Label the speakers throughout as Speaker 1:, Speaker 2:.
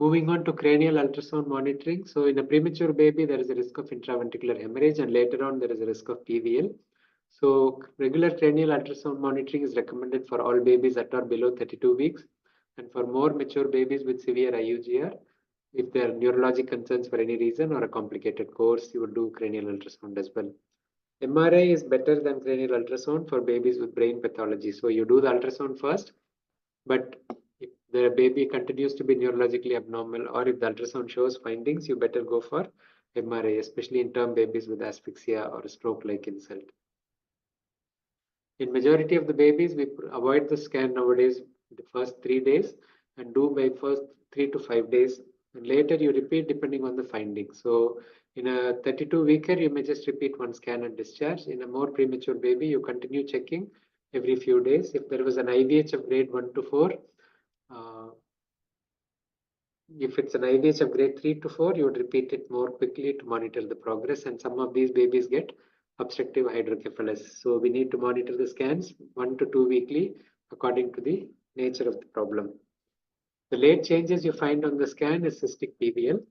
Speaker 1: Moving on to cranial ultrasound monitoring. So in a premature baby, there is a risk of intraventricular hemorrhage, and later on there is a risk of PVL. So regular cranial ultrasound monitoring is recommended for all babies that are below 32 weeks. And for more mature babies with severe IUGR, if there are neurologic concerns for any reason or a complicated course, you would do cranial ultrasound as well. MRI is better than cranial ultrasound for babies with brain pathology. So you do the ultrasound first, but if the baby continues to be neurologically abnormal or if the ultrasound shows findings, you better go for MRI, especially in term babies with asphyxia or stroke-like insult. In majority of the babies, we avoid the scan nowadays the first 3 days and do by first 3 to 5 days. And later you repeat depending on the findings. So in a 32-weeker, you may just repeat one scan and discharge. In a more premature baby, you continue checking every few days. If there was an IVH of grade 1 to 4, if it's an IVH of grade 3 to 4, you would repeat it more quickly to monitor the progress. And some of these babies get obstructive hydrocephalus. So we need to monitor the scans 1 to 2 weekly according to the nature of the problem. The late changes you find on the scan is cystic PVL.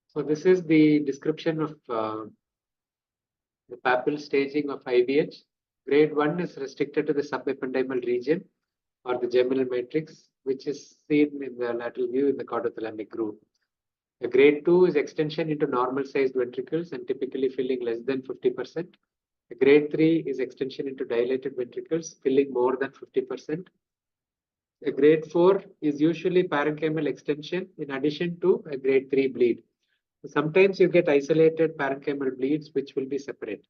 Speaker 1: So this is the description of the papal staging of IVH. Grade 1 is restricted to the subependymal region or the geminal matrix, which is seen in the lateral view in the caudothalamic groove. A grade 2 is extension into normal sized ventricles and typically filling less than 50%. A grade 3 is extension into dilated ventricles, filling more than 50%. A grade 4 is usually parenchymal extension in addition to a grade 3 bleed. Sometimes you get isolated parenchymal bleeds, which will be separate.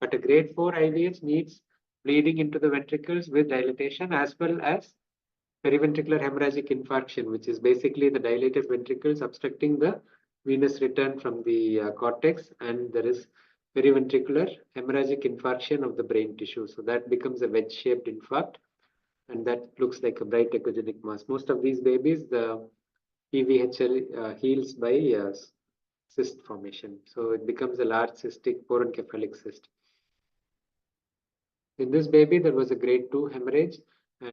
Speaker 1: But a grade 4 IVH needs bleeding into the ventricles with dilatation as well as periventricular hemorrhagic infarction, which is basically the dilated ventricles obstructing the venous return from the cortex, and there is periventricular hemorrhagic infarction of the brain tissue. So that becomes a wedge-shaped infarct, and that looks like a bright echogenic mass. Most of these babies, the PVHL heals by cyst formation. So it becomes a large cystic porencephalic cyst. In this baby, there was a grade 2 hemorrhage